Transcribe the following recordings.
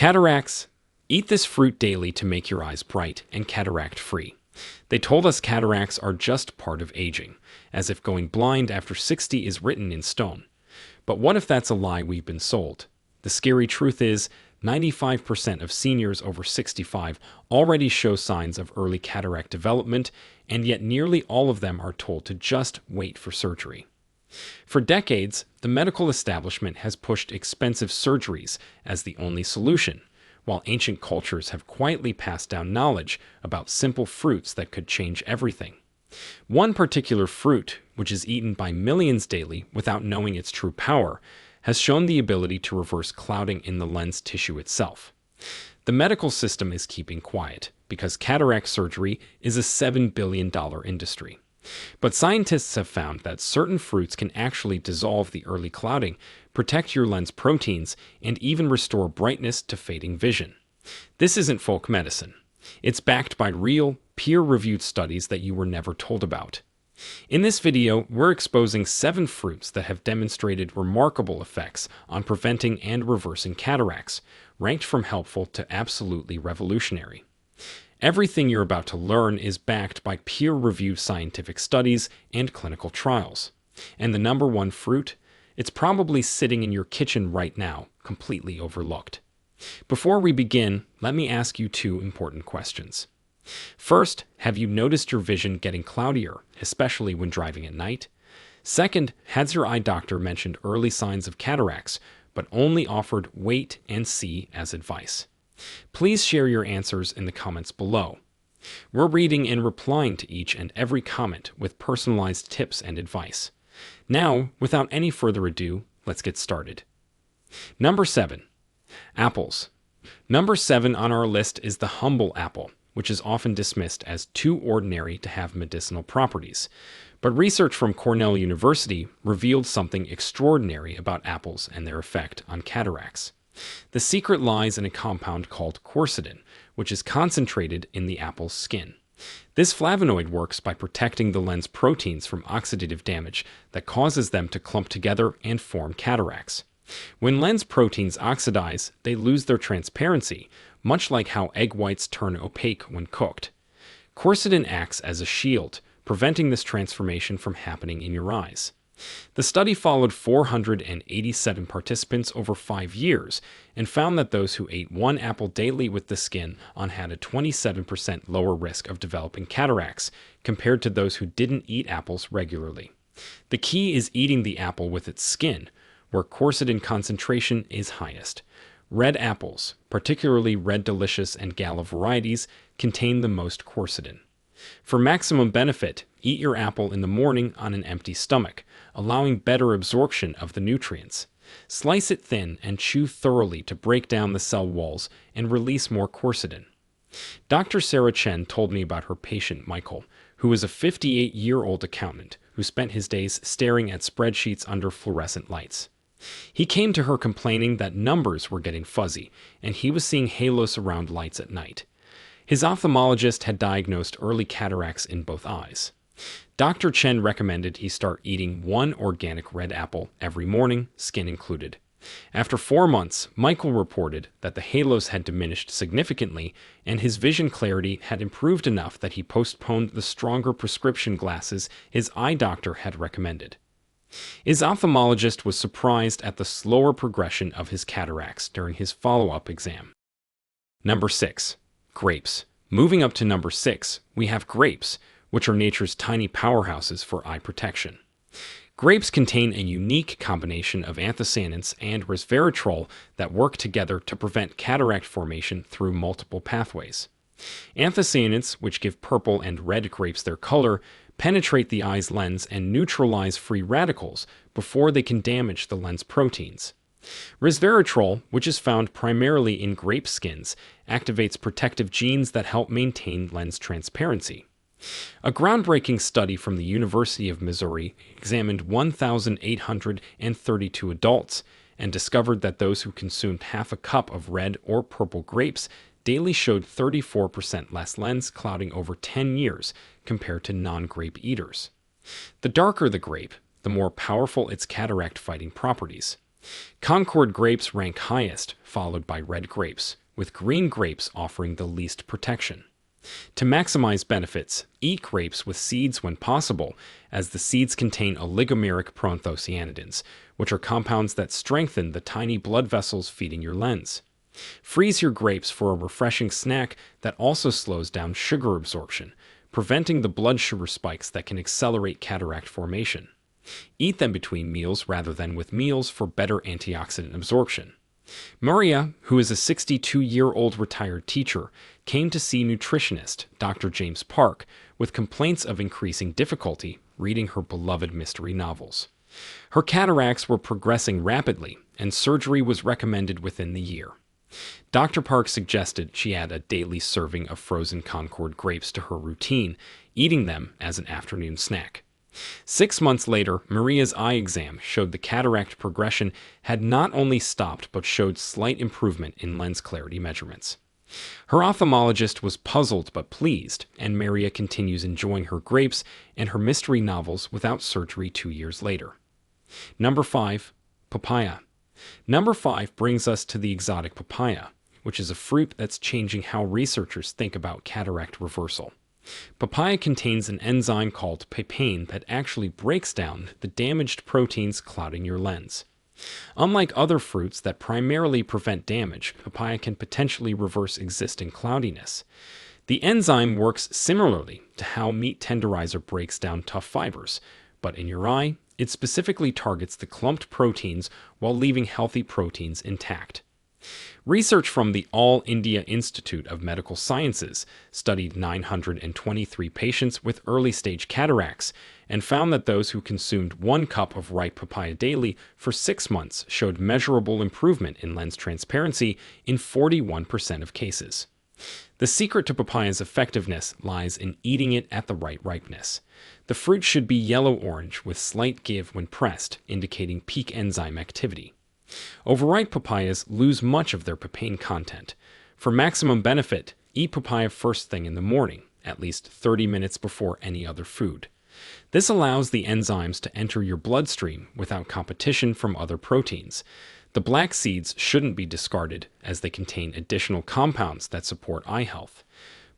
Cataracts. Eat this fruit daily to make your eyes bright and cataract-free. They told us cataracts are just part of aging, as if going blind after 60 is written in stone. But what if that's a lie we've been sold? The scary truth is, 95% of seniors over 65 already show signs of early cataract development, and yet nearly all of them are told to just wait for surgery. For decades, the medical establishment has pushed expensive surgeries as the only solution, while ancient cultures have quietly passed down knowledge about simple fruits that could change everything. One particular fruit, which is eaten by millions daily without knowing its true power, has shown the ability to reverse clouding in the lens tissue itself. The medical system is keeping quiet because cataract surgery is a $7 billion industry. But scientists have found that certain fruits can actually dissolve the early clouding, protect your lens proteins, and even restore brightness to fading vision. This isn't folk medicine. It's backed by real, peer-reviewed studies that you were never told about. In this video, we're exposing 7 fruits that have demonstrated remarkable effects on preventing and reversing cataracts, ranked from helpful to absolutely revolutionary. Everything you're about to learn is backed by peer-reviewed scientific studies and clinical trials. And the number one fruit? It's probably sitting in your kitchen right now, completely overlooked. Before we begin, let me ask you 2 important questions. First, have you noticed your vision getting cloudier, especially when driving at night? Second, has your eye doctor mentioned early signs of cataracts, but only offered wait and see as advice? Please share your answers in the comments below. We're reading and replying to each and every comment with personalized tips and advice. Now, without any further ado, let's get started. Number 7. Apples. Number 7 on our list is the humble apple, which is often dismissed as too ordinary to have medicinal properties. But research from Cornell University revealed something extraordinary about apples and their effect on cataracts. The secret lies in a compound called quercetin, which is concentrated in the apple's skin. This flavonoid works by protecting the lens proteins from oxidative damage that causes them to clump together and form cataracts. When lens proteins oxidize, they lose their transparency, much like how egg whites turn opaque when cooked. Quercetin acts as a shield, preventing this transformation from happening in your eyes. The study followed 487 participants over 5 years and found that those who ate 1 apple daily with the skin on had a 27% lower risk of developing cataracts compared to those who didn't eat apples regularly. The key is eating the apple with its skin, where quercetin concentration is highest. Red apples, particularly Red Delicious and Gala varieties, contain the most quercetin. For maximum benefit, eat your apple in the morning on an empty stomach, allowing better absorption of the nutrients. Slice it thin and chew thoroughly to break down the cell walls and release more quercetin. Dr. Sarah Chen told me about her patient Michael, who is a 58-year-old accountant who spent his days staring at spreadsheets under fluorescent lights. He came to her complaining that numbers were getting fuzzy, and he was seeing halos around lights at night. His ophthalmologist had diagnosed early cataracts in both eyes. Dr. Chen recommended he start eating 1 organic red apple every morning, skin included. After 4 months, Michael reported that the halos had diminished significantly, and his vision clarity had improved enough that he postponed the stronger prescription glasses his eye doctor had recommended. His ophthalmologist was surprised at the slower progression of his cataracts during his follow-up exam. Number 6. Grapes. Moving up to number 6, we have grapes, which are nature's tiny powerhouses for eye protection. Grapes contain a unique combination of anthocyanins and resveratrol that work together to prevent cataract formation through multiple pathways. Anthocyanins, which give purple and red grapes their color, penetrate the eye's lens and neutralize free radicals before they can damage the lens proteins. Resveratrol, which is found primarily in grape skins, activates protective genes that help maintain lens transparency. A groundbreaking study from the University of Missouri examined 1,832 adults and discovered that those who consumed half a cup of red or purple grapes daily showed 34% less lens clouding over 10 years compared to non-grape eaters. The darker the grape, the more powerful its cataract-fighting properties. Concord grapes rank highest, followed by red grapes, with green grapes offering the least protection. To maximize benefits, eat grapes with seeds when possible, as the seeds contain oligomeric proanthocyanidins, which are compounds that strengthen the tiny blood vessels feeding your lens. Freeze your grapes for a refreshing snack that also slows down sugar absorption, preventing the blood sugar spikes that can accelerate cataract formation. Eat them between meals rather than with meals for better antioxidant absorption. Maria, who is a 62-year-old retired teacher, came to see nutritionist Dr. James Park with complaints of increasing difficulty reading her beloved mystery novels. Her cataracts were progressing rapidly, and surgery was recommended within the year. Dr. Park suggested she add a daily serving of frozen Concord grapes to her routine, eating them as an afternoon snack. 6 months later, Maria's eye exam showed the cataract progression had not only stopped but showed slight improvement in lens clarity measurements. Her ophthalmologist was puzzled but pleased, and Maria continues enjoying her grapes and her mystery novels without surgery 2 years later. Number 5. Papaya. Number 5 brings us to the exotic papaya, which is a fruit that's changing how researchers think about cataract reversal. Papaya contains an enzyme called papain that actually breaks down the damaged proteins clouding your lens. Unlike other fruits that primarily prevent damage, papaya can potentially reverse existing cloudiness. The enzyme works similarly to how meat tenderizer breaks down tough fibers, but in your eye, it specifically targets the clumped proteins while leaving healthy proteins intact. Research from the All India Institute of Medical Sciences studied 923 patients with early-stage cataracts and found that those who consumed 1 cup of ripe papaya daily for 6 months showed measurable improvement in lens transparency in 41% of cases. The secret to papaya's effectiveness lies in eating it at the right ripeness. The fruit should be yellow-orange with slight give when pressed, indicating peak enzyme activity. Overripe papayas lose much of their papain content. For maximum benefit, eat papaya first thing in the morning, at least 30 minutes before any other food. This allows the enzymes to enter your bloodstream without competition from other proteins. The black seeds shouldn't be discarded, as they contain additional compounds that support eye health.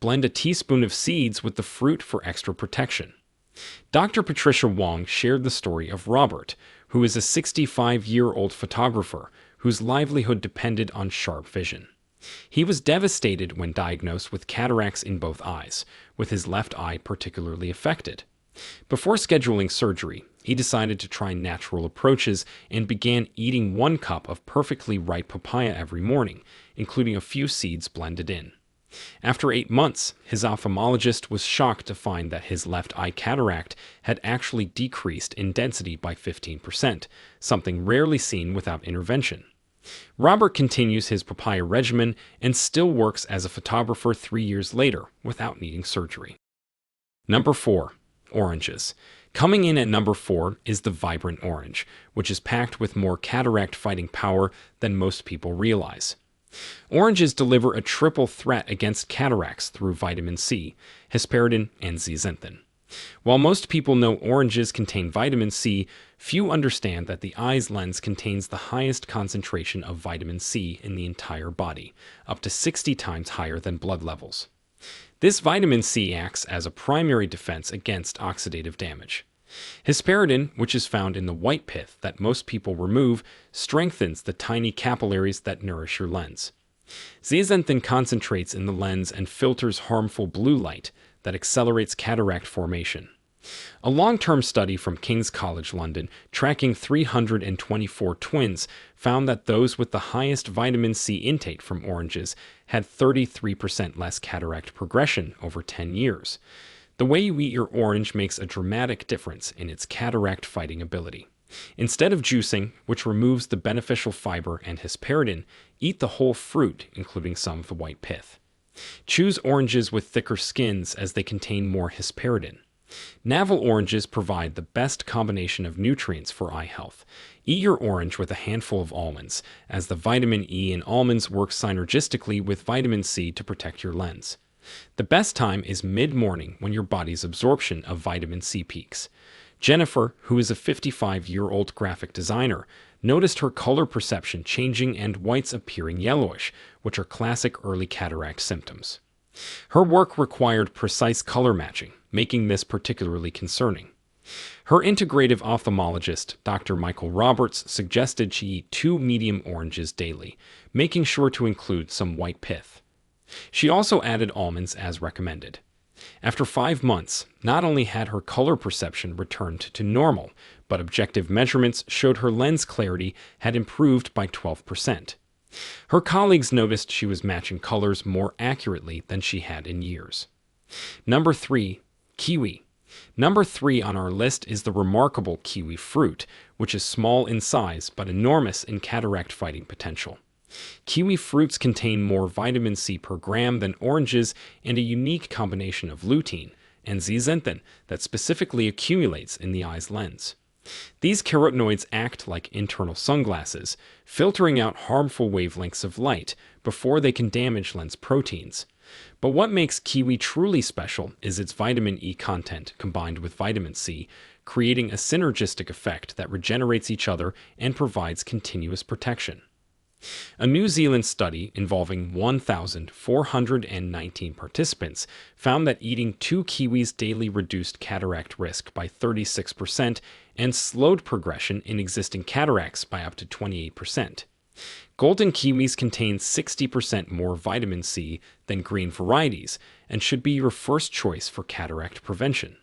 Blend a teaspoon of seeds with the fruit for extra protection. Dr. Patricia Wong shared the story of Robert, who is a 65-year-old photographer whose livelihood depended on sharp vision. He was devastated when diagnosed with cataracts in both eyes, with his left eye particularly affected. Before scheduling surgery, he decided to try natural approaches and began eating 1 cup of perfectly ripe papaya every morning, including a few seeds blended in. After 8 months, his ophthalmologist was shocked to find that his left eye cataract had actually decreased in density by 15%, something rarely seen without intervention. Robert continues his papaya regimen and still works as a photographer 3 years later without needing surgery. Number 4. Oranges. Coming in at number 4 is the vibrant orange, which is packed with more cataract-fighting power than most people realize. Oranges deliver a triple threat against cataracts through vitamin C, hesperidin, and zeaxanthin. While most people know oranges contain vitamin C, few understand that the eye's lens contains the highest concentration of vitamin C in the entire body, up to 60 times higher than blood levels. This vitamin C acts as a primary defense against oxidative damage. Hesperidin, which is found in the white pith that most people remove, strengthens the tiny capillaries that nourish your lens. Zeaxanthin concentrates in the lens and filters harmful blue light that accelerates cataract formation. A long-term study from King's College London, tracking 324 twins, found that those with the highest vitamin C intake from oranges had 33% less cataract progression over 10 years. The way you eat your orange makes a dramatic difference in its cataract-fighting ability. Instead of juicing, which removes the beneficial fiber and hesperidin, eat the whole fruit, including some of the white pith. Choose oranges with thicker skins as they contain more hesperidin. Navel oranges provide the best combination of nutrients for eye health. Eat your orange with a handful of almonds, as the vitamin E in almonds works synergistically with vitamin C to protect your lens. The best time is mid-morning when your body's absorption of vitamin C peaks. Jennifer, who is a 55-year-old graphic designer, noticed her color perception changing and whites appearing yellowish, which are classic early cataract symptoms. Her work required precise color matching, making this particularly concerning. Her integrative ophthalmologist, Dr. Michael Roberts, suggested she eat 2 medium oranges daily, making sure to include some white pith. She also added almonds as recommended. After 5 months, not only had her color perception returned to normal, but objective measurements showed her lens clarity had improved by 12%. Her colleagues noticed she was matching colors more accurately than she had in years. Number 3. Kiwi. Number 3 on our list is the remarkable kiwi fruit, which is small in size but enormous in cataract-fighting potential. Kiwi fruits contain more vitamin C per gram than oranges and a unique combination of lutein and zeaxanthin that specifically accumulates in the eye's lens. These carotenoids act like internal sunglasses, filtering out harmful wavelengths of light before they can damage lens proteins. But what makes kiwi truly special is its vitamin E content combined with vitamin C, creating a synergistic effect that regenerates each other and provides continuous protection. A New Zealand study involving 1,419 participants found that eating 2 kiwis daily reduced cataract risk by 36% and slowed progression in existing cataracts by up to 28%. Golden kiwis contain 60% more vitamin C than green varieties and should be your first choice for cataract prevention.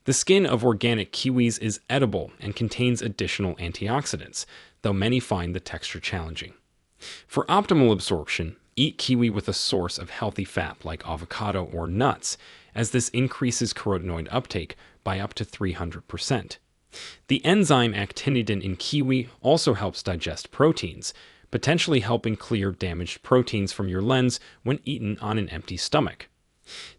The skin of organic kiwis is edible and contains additional antioxidants, though many find the texture challenging. For optimal absorption, eat kiwi with a source of healthy fat like avocado or nuts, as this increases carotenoid uptake by up to 300%. The enzyme actinidin in kiwi also helps digest proteins, potentially helping clear damaged proteins from your lens when eaten on an empty stomach.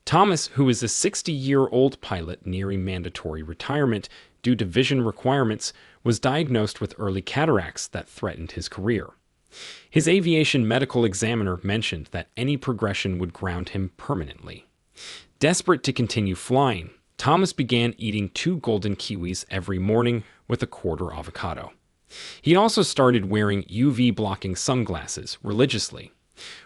Thomas, who is a 60-year-old pilot nearing mandatory retirement due to vision requirements, was diagnosed with early cataracts that threatened his career. His aviation medical examiner mentioned that any progression would ground him permanently. Desperate to continue flying, Thomas began eating 2 golden kiwis every morning with a quarter avocado. He also started wearing UV-blocking sunglasses religiously.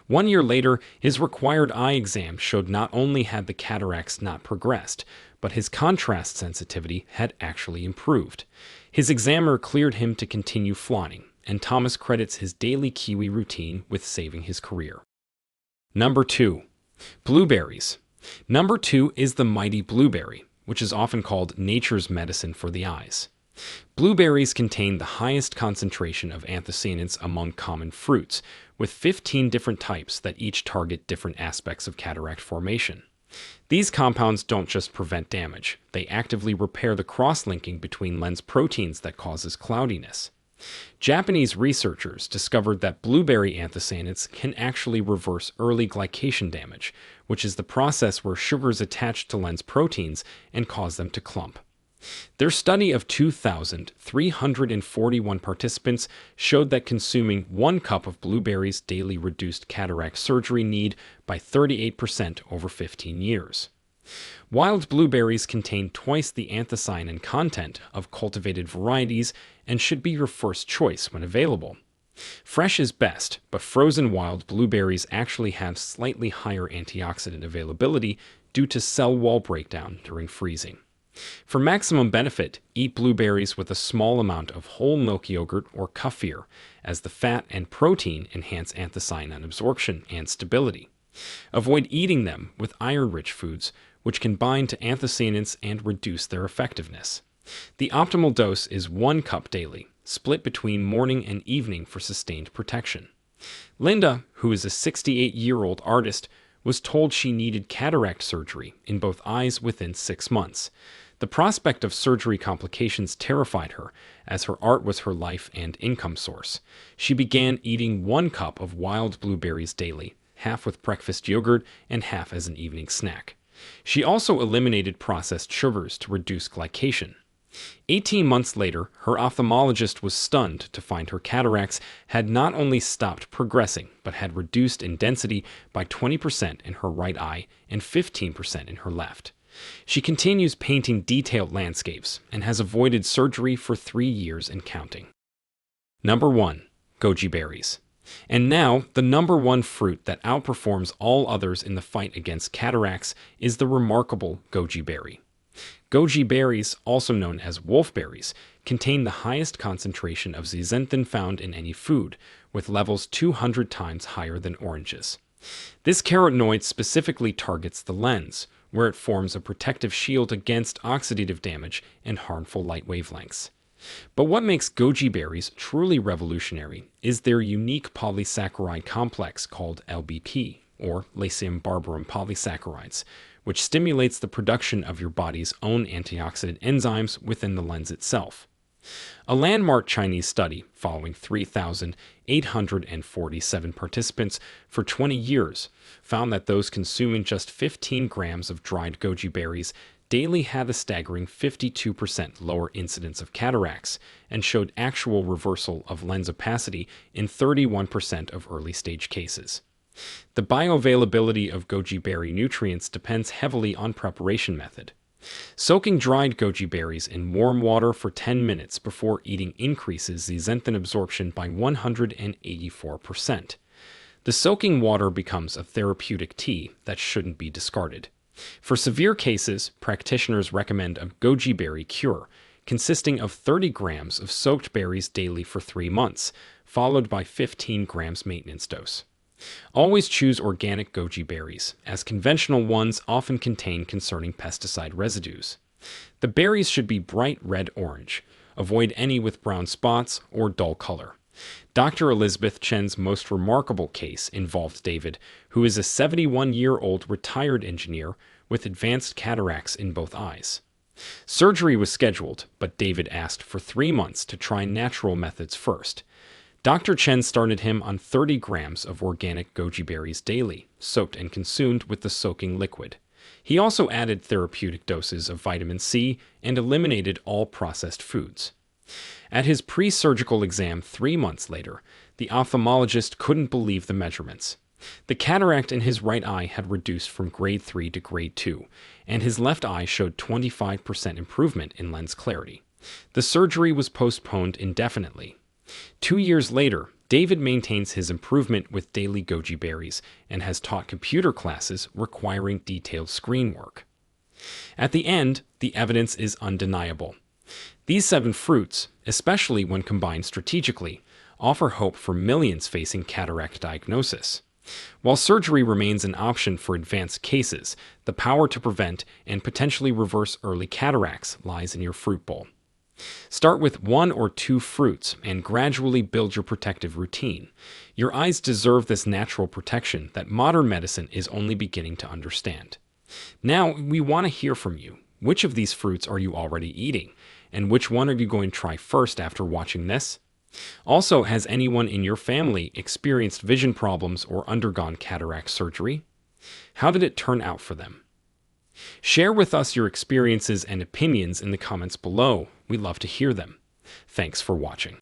1 year later, his required eye exam showed not only had the cataracts not progressed, but his contrast sensitivity had actually improved. His examiner cleared him to continue flying, and Thomas credits his daily kiwi routine with saving his career. Number 2. Blueberries. Number 2 is the mighty blueberry, which is often called nature's medicine for the eyes. Blueberries contain the highest concentration of anthocyanins among common fruits, with 15 different types that each target different aspects of cataract formation. These compounds don't just prevent damage, they actively repair the cross-linking between lens proteins that causes cloudiness. Japanese researchers discovered that blueberry anthocyanins can actually reverse early glycation damage, which is the process where sugars attach to lens proteins and cause them to clump. Their study of 2,341 participants showed that consuming 1 cup of blueberries daily reduced cataract surgery need by 38% over 15 years. Wild blueberries contain twice the anthocyanin content of cultivated varieties and should be your first choice when available. Fresh is best, but frozen wild blueberries actually have slightly higher antioxidant availability due to cell wall breakdown during freezing. For maximum benefit, eat blueberries with a small amount of whole milk yogurt or kefir, as the fat and protein enhance anthocyanin absorption and stability. Avoid eating them with iron-rich foods, which can bind to anthocyanins and reduce their effectiveness. The optimal dose is 1 cup daily, split between morning and evening for sustained protection. Linda, who is a 68-year-old artist, was told she needed cataract surgery in both eyes within 6 months. The prospect of surgery complications terrified her, as her art was her life and income source. She began eating 1 cup of wild blueberries daily, half with breakfast yogurt and half as an evening snack. She also eliminated processed sugars to reduce glycation. 18 months later, her ophthalmologist was stunned to find her cataracts had not only stopped progressing, but had reduced in density by 20% in her right eye and 15% in her left. She continues painting detailed landscapes and has avoided surgery for 3 years and counting. Number 1. Goji berries. And now, the number one fruit that outperforms all others in the fight against cataracts is the remarkable goji berry. Goji berries, also known as wolfberries, contain the highest concentration of zeaxanthin found in any food, with levels 200 times higher than oranges. This carotenoid specifically targets the lens, where it forms a protective shield against oxidative damage and harmful light wavelengths. But what makes goji berries truly revolutionary is their unique polysaccharide complex called LBP, or Lysine barbarum polysaccharides, which stimulates the production of your body's own antioxidant enzymes within the lens itself. A landmark Chinese study following 3,847 participants for 20 years found that those consuming just 15 grams of dried goji berries daily had a staggering 52% lower incidence of cataracts and showed actual reversal of lens opacity in 31% of early-stage cases. The bioavailability of goji berry nutrients depends heavily on preparation method. Soaking dried goji berries in warm water for 10 minutes before eating increases zeaxanthin absorption by 184%. The soaking water becomes a therapeutic tea that shouldn't be discarded. For severe cases, practitioners recommend a goji berry cure, consisting of 30 grams of soaked berries daily for 3 months, followed by 15 grams maintenance dose. Always choose organic goji berries, as conventional ones often contain concerning pesticide residues. The berries should be bright red-orange. Avoid any with brown spots or dull color. Dr. Elizabeth Chen's most remarkable case involved David, who is a 71-year-old retired engineer with advanced cataracts in both eyes. Surgery was scheduled, but David asked for 3 months to try natural methods first. Dr. Chen started him on 30 grams of organic goji berries daily, soaked and consumed with the soaking liquid. He also added therapeutic doses of vitamin C and eliminated all processed foods. At his pre-surgical exam 3 months later, the ophthalmologist couldn't believe the measurements. The cataract in his right eye had reduced from grade 3 to grade 2, and his left eye showed 25% improvement in lens clarity. The surgery was postponed indefinitely. 2 years later, David maintains his improvement with daily goji berries and has taught computer classes requiring detailed screen work. At the end, the evidence is undeniable. These 7 fruits, especially when combined strategically, offer hope for millions facing cataract diagnosis. While surgery remains an option for advanced cases, the power to prevent and potentially reverse early cataracts lies in your fruit bowl. Start with 1 or 2 fruits and gradually build your protective routine. Your eyes deserve this natural protection that modern medicine is only beginning to understand. Now, we want to hear from you. Which of these fruits are you already eating? And which one are you going to try first after watching this? Also, has anyone in your family experienced vision problems or undergone cataract surgery? How did it turn out for them? Share with us your experiences and opinions in the comments below. We'd love to hear them. Thanks for watching.